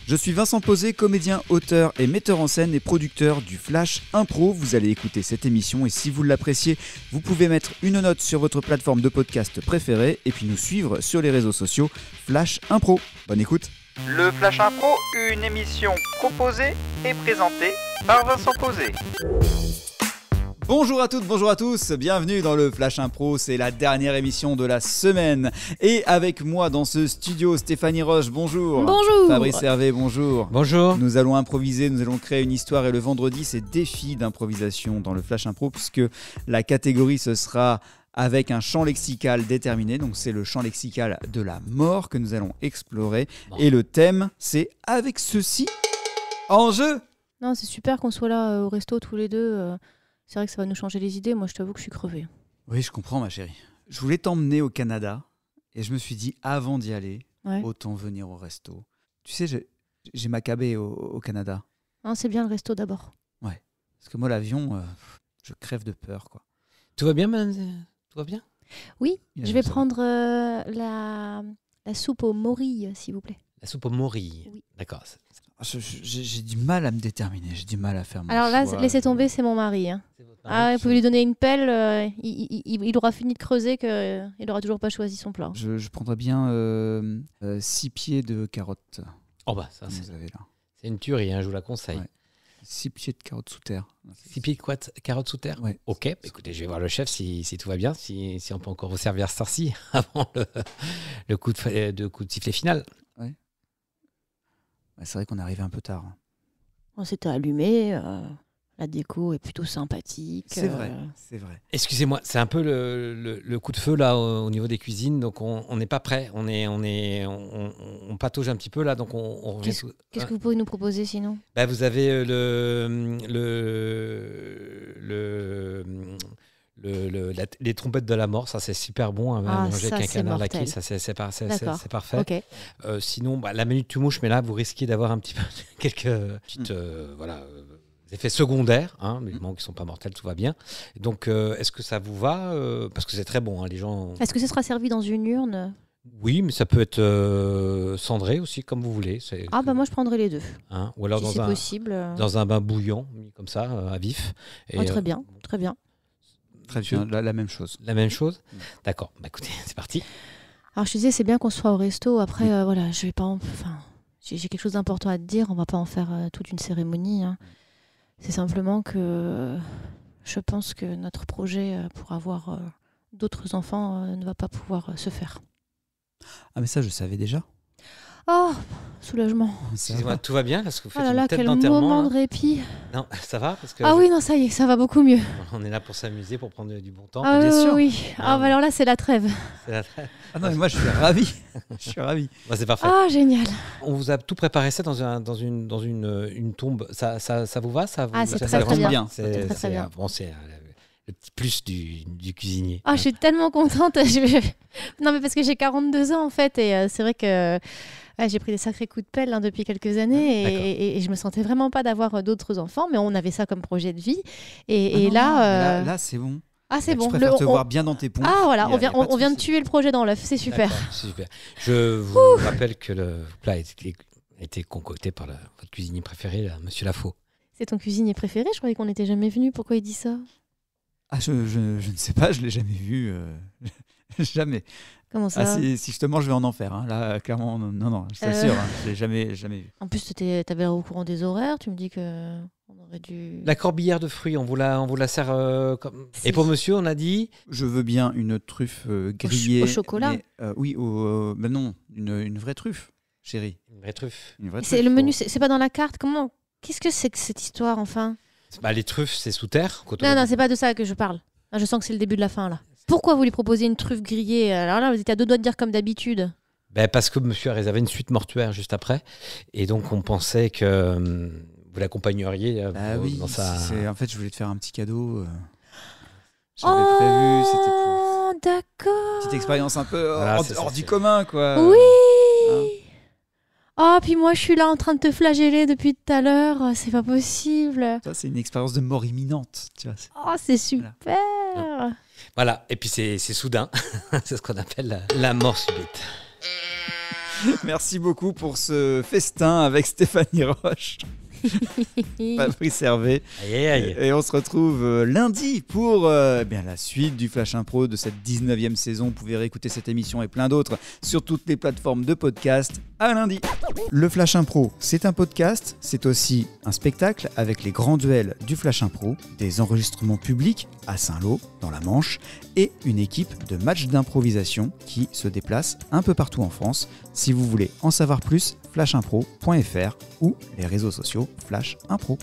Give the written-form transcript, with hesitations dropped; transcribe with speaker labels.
Speaker 1: Je suis Vincent Posé, comédien, auteur et metteur en scène et producteur du Flash Impro. Vous allez écouter cette émission et si vous l'appréciez, vous pouvez mettre une note sur votre plateforme de podcast préférée et puis nous suivre sur les réseaux sociaux Flash Impro. Bonne écoute.
Speaker 2: Le Flash Impro, une émission proposée et présentée par Vincent Posé.
Speaker 1: Bonjour à toutes, bonjour à tous, bienvenue dans le Flash Impro, c'est la dernière émission de la semaine. Et avec moi dans ce studio, Stéphanie Roche, bonjour.
Speaker 3: Bonjour.
Speaker 1: Fabrice Hervé, bonjour.
Speaker 4: Bonjour.
Speaker 1: Nous allons improviser, nous allons créer une histoire et le vendredi, c'est défi d'improvisation dans le Flash Impro puisque la catégorie ce sera avec un champ lexical déterminé. Donc c'est le champ lexical de la mort que nous allons explorer. Bon. Et le thème, c'est avec ceci en jeu.
Speaker 3: Non, c'est super qu'on soit là au resto tous les deux. C'est vrai que ça va nous changer les idées. Moi, je t'avoue que je suis crevée.
Speaker 1: Oui, je comprends, ma chérie. Je voulais t'emmener au Canada et je me suis dit, avant d'y aller, autant venir au resto. Tu sais, j'ai macabé au Canada.
Speaker 3: Non, c'est bien le resto d'abord.
Speaker 1: Ouais, parce que moi, l'avion, je crève de peur, quoi.
Speaker 4: Tout va bien, madame ? Tout va bien ?
Speaker 3: Oui, je vais prendre la soupe aux morilles, s'il vous plaît.
Speaker 4: La soupe aux morilles. Oui. D'accord.
Speaker 1: J'ai du mal à me déterminer, j'ai du mal à faire mon
Speaker 3: Alors là,
Speaker 1: choix.
Speaker 3: Laissez tomber, c'est mon mari. Hein. Vous pouvez lui donner une pelle, il aura fini de creuser qu'il n'aura toujours pas choisi son plat.
Speaker 1: Je prendrais bien 6 pieds de carottes.
Speaker 4: Oh bah ça, c'est une tuerie, hein, je vous la conseille. Ouais.
Speaker 1: 6 pieds de carottes sous terre.
Speaker 4: 6 pieds de quoi, carottes sous terre ?
Speaker 1: Ouais.
Speaker 4: Ok, écoutez, je vais voir le chef si tout va bien, si on peut encore vous servir cette heure-ci avant le coup de sifflet final.
Speaker 1: Ouais. C'est vrai qu'on est arrivé un peu tard.
Speaker 3: On s'était allumé, la déco est plutôt sympathique.
Speaker 1: C'est vrai, c'est vrai.
Speaker 4: Excusez-moi, c'est un peu le coup de feu là au niveau des cuisines, donc on n'est pas prêt, on patauge un petit peu là, donc on revient.
Speaker 3: Qu'est-ce que vous pouvez nous proposer sinon ?
Speaker 4: Vous avez les trompettes de la mort, ça c'est super bon, manger avec un canard laqué, ça c'est parfait.
Speaker 3: Okay.
Speaker 4: Sinon, la minute tu mouches, mais là vous risquez d'avoir un petit peu quelques petites effets secondaires, hein, mais bon, qui sont pas mortels, tout va bien. Donc est-ce que ça vous va parce que c'est très bon, hein, les gens.
Speaker 3: Est-ce que ce sera servi dans une urne ?
Speaker 4: Oui, mais ça peut être cendré aussi, comme vous voulez.
Speaker 3: Moi je prendrai les deux.
Speaker 4: Hein, ou alors
Speaker 3: si possible.
Speaker 4: Dans un bain bouillant, comme ça, à vif. Et,
Speaker 3: très bien, très bien.
Speaker 1: Très bien, la même chose.
Speaker 4: La même chose ? D'accord, écoutez, c'est parti.
Speaker 3: Alors je te disais, c'est bien qu'on soit au resto. Après, je vais pas j'ai quelque chose d'important à te dire. On va pas en faire toute une cérémonie. Hein. C'est simplement que je pense que notre projet pour avoir d'autres enfants ne va pas pouvoir se faire.
Speaker 1: Ah mais ça, je savais déjà.
Speaker 3: Oh, soulagement.
Speaker 4: Excusez-moi, tout va bien parce que vous faites
Speaker 3: une tête
Speaker 4: d'enterrement.
Speaker 3: Quel moment de répit.
Speaker 4: Non, ça va parce que
Speaker 3: oui, non, ça y est, ça va beaucoup mieux.
Speaker 4: On est là pour s'amuser, pour prendre du bon temps.
Speaker 3: Bien sûr. Oui. Alors là, c'est la trêve.
Speaker 1: Ah non, mais moi, je suis ravi. Je suis ravi.
Speaker 4: C'est parfait.
Speaker 3: Ah, génial.
Speaker 4: On vous a tout préparé ça dans une tombe. Ça vous va ? Ça
Speaker 3: c'est très bien.
Speaker 4: C'est très bien. Bon, c'est le petit plus du cuisinier.
Speaker 3: Je suis tellement contente. Non, mais parce que j'ai 42 ans en fait, et c'est vrai que j'ai pris des sacrés coups de pelle depuis quelques années, et je me sentais vraiment pas d'avoir d'autres enfants, mais on avait ça comme projet de vie.
Speaker 1: Là, c'est bon.
Speaker 3: Ah, c'est bon.
Speaker 1: Je préfère te voir bien dans tes pompes.
Speaker 3: Ah, voilà, on vient de tuer le projet dans l'œuf, c'est super.
Speaker 4: C'est super. Je vous rappelle que le plat a été concocté par votre cuisinier préféré, Monsieur Lafaux.
Speaker 3: C'est ton cuisinier préféré ? Je croyais qu'on n'était jamais venu. Pourquoi il dit ça ?
Speaker 1: Je ne sais pas, je ne l'ai jamais vu. Jamais.
Speaker 3: Comment ça ?
Speaker 1: Si je te mange, je vais en enfer. Hein. Là, clairement, non, je t'assure, je ne l'ai jamais vu.
Speaker 3: En plus, tu avais l'air au courant des horaires. Tu me dis qu'on aurait dû...
Speaker 4: La corbillière de fruits, on vous la sert comme... Et pour monsieur, on a dit...
Speaker 1: Je veux bien une truffe grillée.
Speaker 3: Au chocolat ?
Speaker 1: Oui, non, une vraie truffe, chérie.
Speaker 4: Une vraie truffe.
Speaker 3: Le menu, c'est pas dans la carte. Qu'est-ce que c'est que cette histoire, enfin ?
Speaker 4: Les truffes, c'est sous terre.
Speaker 3: Non, c'est pas de ça que je parle. Je sens que c'est le début de la fin, là. Pourquoi vous lui proposez une truffe grillée ? Alors là, vous étiez à 2 doigts de dire comme d'habitude.
Speaker 4: Parce que monsieur a réservé une suite mortuaire juste après. Et donc, on pensait que vous l'accompagneriez dans sa...
Speaker 1: En fait, je voulais te faire un petit cadeau. J'avais prévu, c'était pour...
Speaker 3: D'accord.
Speaker 1: Petite expérience un peu hors du commun, quoi.
Speaker 3: Oui. Puis moi, je suis là en train de te flageller depuis tout à l'heure. C'est pas possible.
Speaker 1: Ça, c'est une expérience de mort imminente. Tu vois,
Speaker 3: c'est super.
Speaker 4: Voilà. Et puis, c'est soudain. C'est ce qu'on appelle la mort subite.
Speaker 1: Merci beaucoup pour ce festin avec Stéphanie Roche. Fabrice Hervé.
Speaker 4: Aïe, aïe, aïe.
Speaker 1: Et on se retrouve lundi pour la suite du Flash Impro de cette 19e saison. Vous pouvez réécouter cette émission et plein d'autres sur toutes les plateformes de podcast. À lundi. Le Flash Impro, c'est un podcast, c'est aussi un spectacle avec les grands duels du Flash Impro, des enregistrements publics à Saint-Lô, dans la Manche, et une équipe de matchs d'improvisation qui se déplace un peu partout en France. Si vous voulez en savoir plus, flashimpro.fr ou les réseaux sociaux Flash Impro.